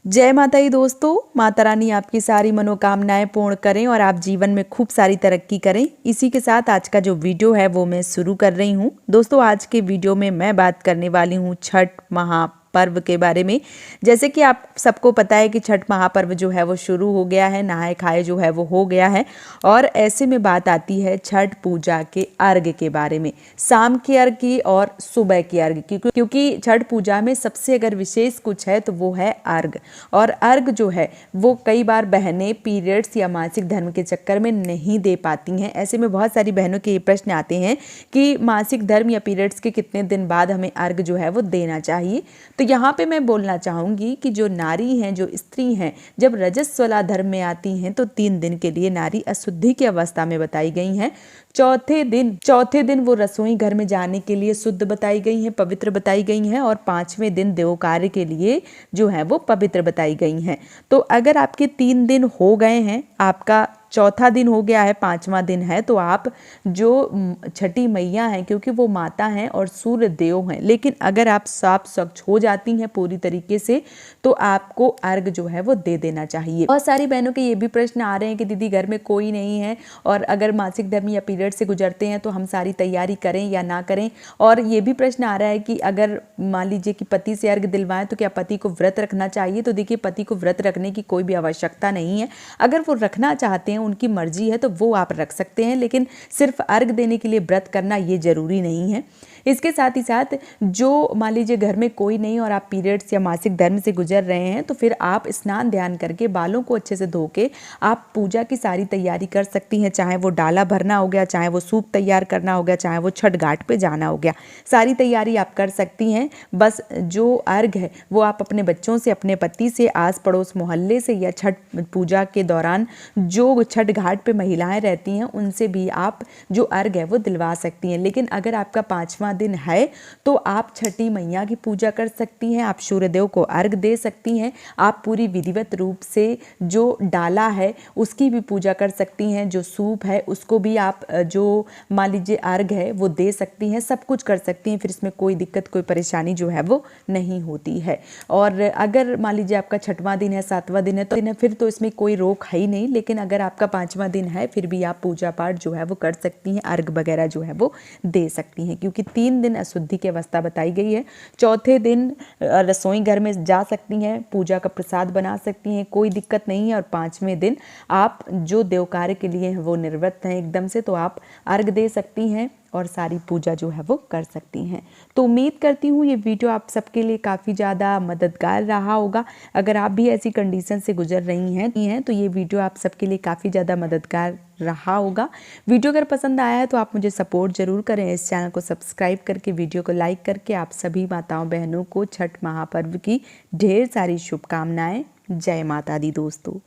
जय माता दी दोस्तों। माता रानी आपकी सारी मनोकामनाएं पूर्ण करें और आप जीवन में खूब सारी तरक्की करें। इसी के साथ आज का जो वीडियो है वो मैं शुरू कर रही हूँ। दोस्तों आज के वीडियो में मैं बात करने वाली हूँ छठ महापर्व के बारे में। जैसे कि आप सबको पता है कि छठ महापर्व जो है वो शुरू हो गया है, नहाए खाए जो है वो हो गया है। और ऐसे में बात आती है छठ पूजा के अर्घ के बारे में, शाम के अर्घ की और सुबह के अर्घ की, क्योंकि छठ पूजा में सबसे अगर विशेष कुछ है तो वो है अर्घ। और अर्घ जो है वो कई बार बहनें पीरियड्स या मासिक धर्म के चक्कर में नहीं दे पाती हैं। ऐसे में बहुत सारी बहनों के ये प्रश्न आते हैं कि मासिक धर्म या पीरियड्स के कितने दिन बाद हमें अर्घ जो है वो देना चाहिए। तो यहाँ पे मैं बोलना चाहूँगी कि जो नारी हैं, जो स्त्री हैं, जब रजस्वला धर्म में आती हैं तो 3 दिन के लिए नारी अशुद्धि की अवस्था में बताई गई हैं। चौथे दिन वो रसोई घर में जाने के लिए शुद्ध बताई गई हैं, पवित्र बताई गई हैं। और 5वें दिन देव कार्य के लिए जो है वो पवित्र बताई गई हैं। तो अगर आपके 3 दिन हो गए हैं, आपका चौथा दिन हो गया है, 5वां दिन है, तो आप जो छठी मैया हैं, क्योंकि वो माता हैं और सूर्य देव हैं, लेकिन अगर आप साफ स्वच्छ हो जाती हैं पूरी तरीके से तो आपको अर्घ जो है वो दे देना चाहिए। बहुत सारी बहनों के ये भी प्रश्न आ रहे हैं कि दीदी घर में कोई नहीं है और अगर मासिक धर्म या पीरियड से गुजरते हैं तो हम सारी तैयारी करें या ना करें। और ये भी प्रश्न आ रहा है कि अगर मान लीजिए कि पति से अर्घ दिलवाएं तो क्या पति को व्रत रखना चाहिए। तो देखिए, पति को व्रत रखने की कोई भी आवश्यकता नहीं है। अगर वो रखना चाहते हैं, उनकी मर्जी है, तो वो आप रख सकते हैं, लेकिन सिर्फ अर्घ देने के लिए व्रत करना ये जरूरी नहीं है। इसके साथ ही साथ जो मान लीजिए घर में कोई नहीं और आप पीरियड्स या मासिक धर्म से गुजर रहे हैं तो फिर आप स्नान ध्यान करके बालों को अच्छे से धो के आप पूजा की सारी तैयारी कर सकती हैं। चाहे वो डाला भरना हो गया, चाहे वो सूप तैयार करना हो गया, चाहे वो छठ घाट पे जाना हो गया, सारी तैयारी आप कर सकती हैं। बस जो अर्घ है वो आप अपने बच्चों से, अपने पति से, आस पड़ोस मोहल्ले से या छठ पूजा के दौरान जो छठ घाट पे महिलाएं रहती हैं उनसे भी आप जो अर्घ है वो दिलवा सकती हैं। लेकिन अगर आपका 5वां दिन है तो आप छठी मैया की पूजा कर सकती हैं, आप सूर्यदेव को अर्घ दे सकती हैं, आप पूरी विधिवत रूप से जो डाला है उसकी भी पूजा कर सकती हैं, जो सूप है उसको भी आप जो मान लीजिए अर्घ है वो दे सकती हैं, सब कुछ कर सकती हैं। फिर इसमें कोई दिक्कत, कोई परेशानी जो है वो नहीं होती है। और अगर मान लीजिए आपका 6वां दिन है, 7वां दिन है तो फिर तो इसमें कोई रोक है ही नहीं। लेकिन अगर आपका 5वां दिन है फिर भी आप पूजा पाठ जो है वो कर सकती हैं, अर्घ वगैरह जो है वो दे सकती हैं, क्योंकि 3 दिन अशुद्धि की अवस्था बताई गई है। चौथे दिन रसोई घर में जा सकती हैं, पूजा का प्रसाद बना सकती हैं, कोई दिक्कत नहीं है। और 5वें दिन आप जो देव कार्य के लिए हैं वो निर्वृत्त हैं एकदम से, तो आप अर्घ दे सकती हैं और सारी पूजा जो है वो कर सकती हैं। तो उम्मीद करती हूँ ये वीडियो आप सबके लिए काफ़ी ज़्यादा मददगार रहा होगा। अगर आप भी ऐसी कंडीशन से गुजर रही हैं तो ये वीडियो आप सबके लिए काफ़ी ज़्यादा मददगार रहा होगा। वीडियो अगर पसंद आया है तो आप मुझे सपोर्ट ज़रूर करें, इस चैनल को सब्सक्राइब करके, वीडियो को लाइक करके। आप सभी माताओं बहनों को छठ महापर्व की ढेर सारी शुभकामनाएं। जय माता दी दोस्तों।